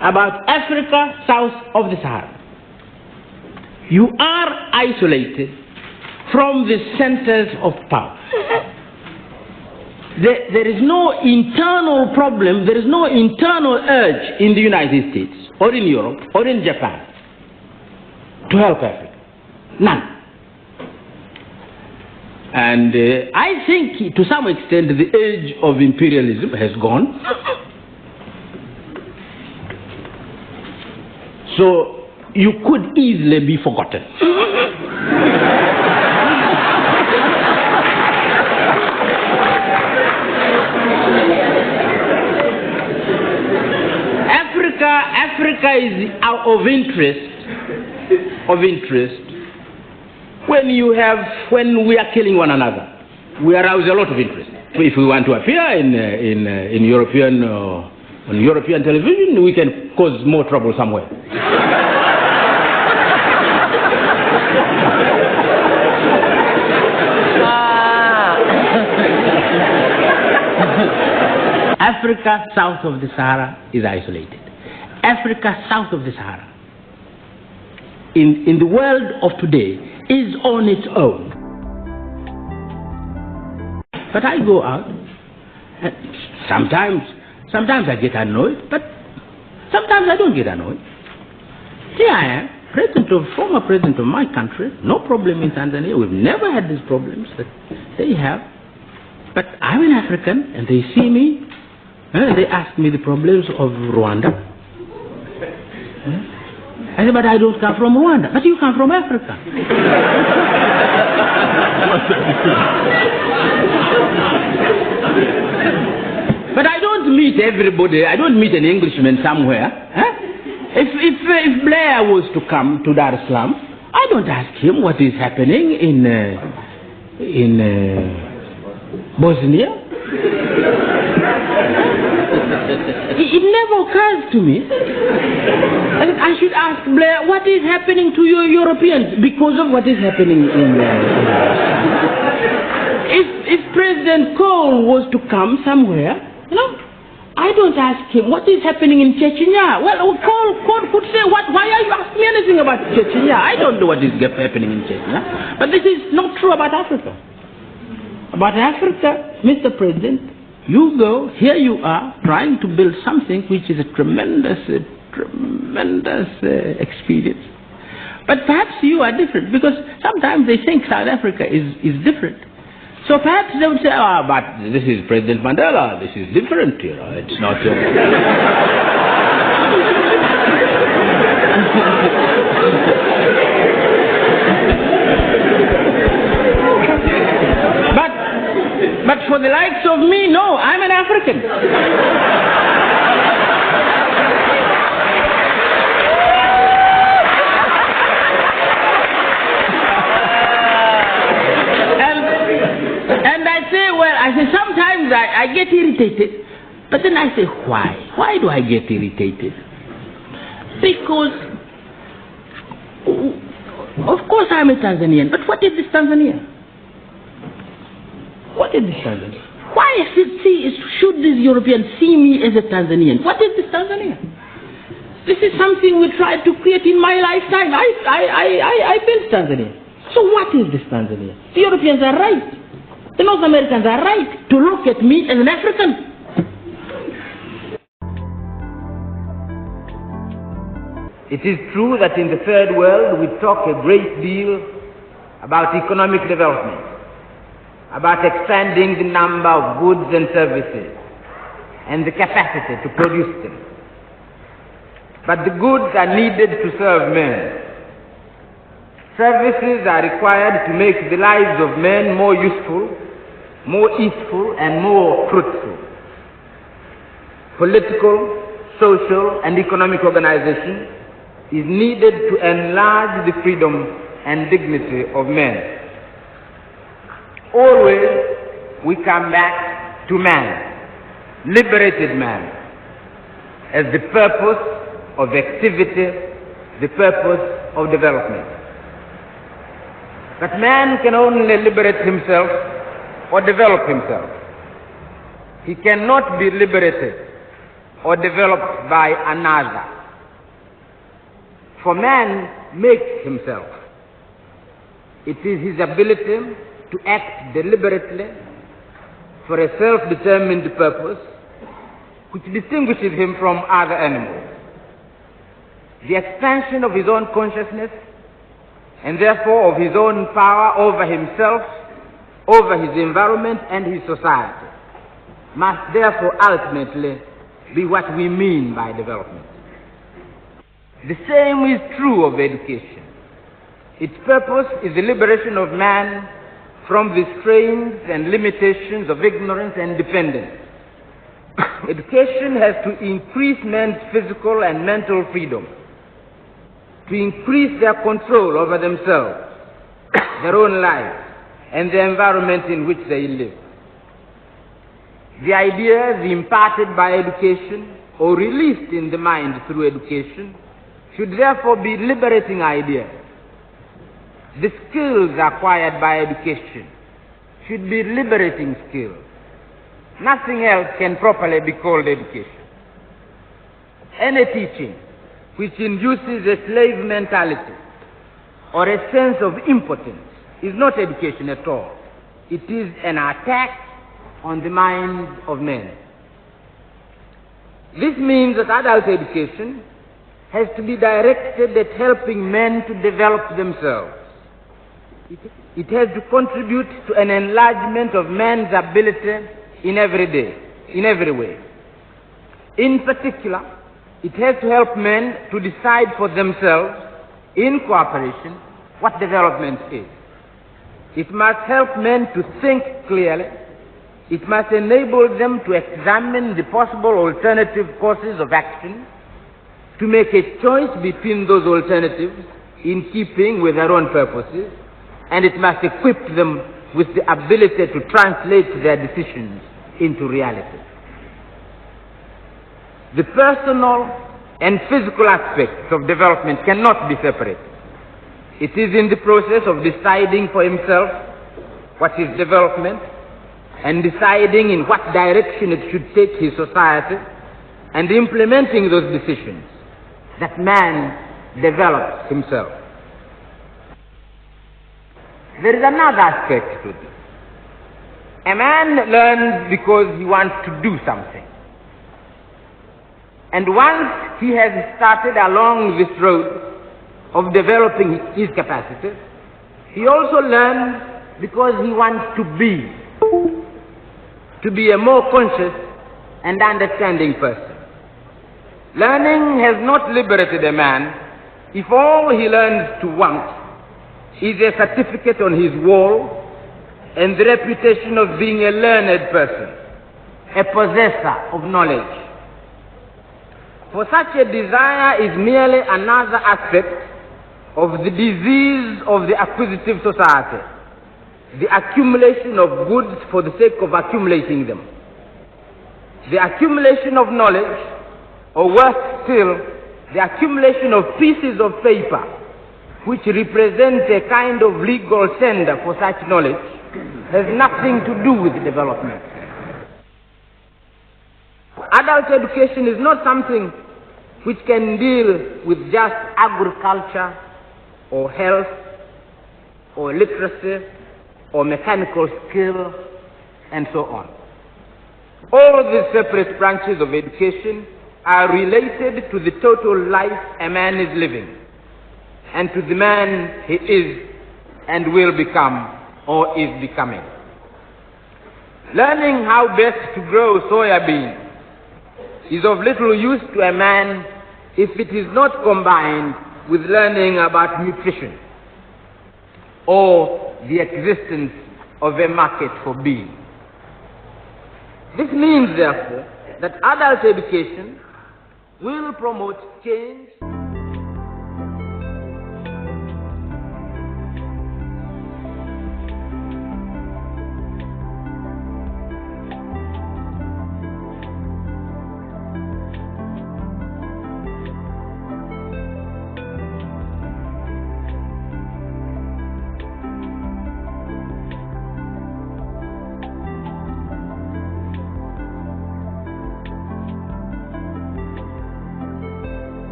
about Africa south of the Sahara. You are isolated from the centers of power. There is no internal problem, there is no internal urge in the United States, or in Europe, or in Japan, to help Africa. None. And I think, to some extent, the age of imperialism has gone. So you could easily be forgotten. Africa is of interest when we are killing one another. We arouse a lot of interest. If we want to appear in European television, we can cause more trouble somewhere. Africa south of the Sahara is isolated. Africa south of the Sahara, in the world of today, is on its own. But I go out, and sometimes I get annoyed, but sometimes I don't get annoyed. Here I am, former president of my country, no problem in Tanzania. We've never had these problems that they have. But I'm an African, and they see me, and they ask me the problems of Rwanda. I said, but I don't come from Rwanda. But you come from Africa. But I don't meet everybody. I don't meet an Englishman somewhere. If Blair was to come to Dar es Salaam, I don't ask him what is happening in Bosnia. It never occurs to me. I should ask Blair, what is happening to you Europeans because of what is happening in If President Cole was to come somewhere, I don't ask him what is happening in Chechnya. Well, Cole could say, why are you asking me anything about Chechnya? I don't know what is happening in Chechnya. But this is not true about Africa. About Africa, Mr. President, you go, here you are, trying to build something which is a tremendous experience. But perhaps you are different, because sometimes they think South Africa is different. So perhaps they would say, but this is President Mandela, this is different, it's not... But for the likes of me, no, I'm an African. And I say, sometimes I get irritated, but then I say, why? Why do I get irritated? Because, of course I'm a Tanzanian, but what is this Tanzania? What is this Tanzania? Why should these Europeans see me as a Tanzanian? What is this Tanzania? This is something we tried to create in my lifetime. I built Tanzania. So what is this Tanzania? The Europeans are right. The North Americans are right to look at me as an African. It is true that in the third world we talk a great deal about economic development, about expanding the number of goods and services and the capacity to produce them. But the goods are needed to serve men. Services are required to make the lives of men more useful, more easeful, and more fruitful. Political, social, and economic organization is needed to enlarge the freedom and dignity of men. Always we come back to man, liberated man, as the purpose of activity, the purpose of development. But man can only liberate himself or develop himself. He cannot be liberated or developed by another. For man makes himself. It is his ability to act deliberately for a self-determined purpose which distinguishes him from other animals. The expansion of his own consciousness and therefore of his own power over himself, over his environment and his society must therefore ultimately be what we mean by development. The same is true of education. Its purpose is the liberation of man from the strains and limitations of ignorance and dependence. Education has to increase men's physical and mental freedom, to increase their control over themselves, their own lives, and the environment in which they live. The ideas imparted by education or released in the mind through education should therefore be liberating ideas. The skills acquired by education should be liberating skills. Nothing else can properly be called education. Any teaching which induces a slave mentality or a sense of impotence is not education at all. It is an attack on the minds of men. This means that adult education has to be directed at helping men to develop themselves. It has to contribute to an enlargement of man's ability in every way. In particular, it has to help men to decide for themselves, in cooperation, what development is. It must help men to think clearly. It must enable them to examine the possible alternative courses of action, to make a choice between those alternatives in keeping with their own purposes, and it must equip them with the ability to translate their decisions into reality. The personal and physical aspects of development cannot be separated. It is in the process of deciding for himself what is development and deciding in what direction it should take his society and implementing those decisions that man develops himself. There is another aspect to this. A man learns because he wants to do something. And once he has started along this road of developing his capacity, he also learns because he wants to be a more conscious and understanding person. Learning has not liberated a man if all he learns to want is a certificate on his wall and the reputation of being a learned person, a possessor of knowledge. For such a desire is merely another aspect of the disease of the acquisitive society, the accumulation of goods for the sake of accumulating them. The accumulation of knowledge, or worse still, the accumulation of pieces of paper which represent a kind of legal tender for such knowledge, has nothing to do with development. Adult education is not something which can deal with just agriculture or health or literacy or mechanical skill and so on. All these separate branches of education are related to the total life a man is living and to the man he is and will become or is becoming. Learning how best to grow soya beans is of little use to a man if it is not combined with learning about nutrition or the existence of a market for beans. This means, therefore, that adult education will promote change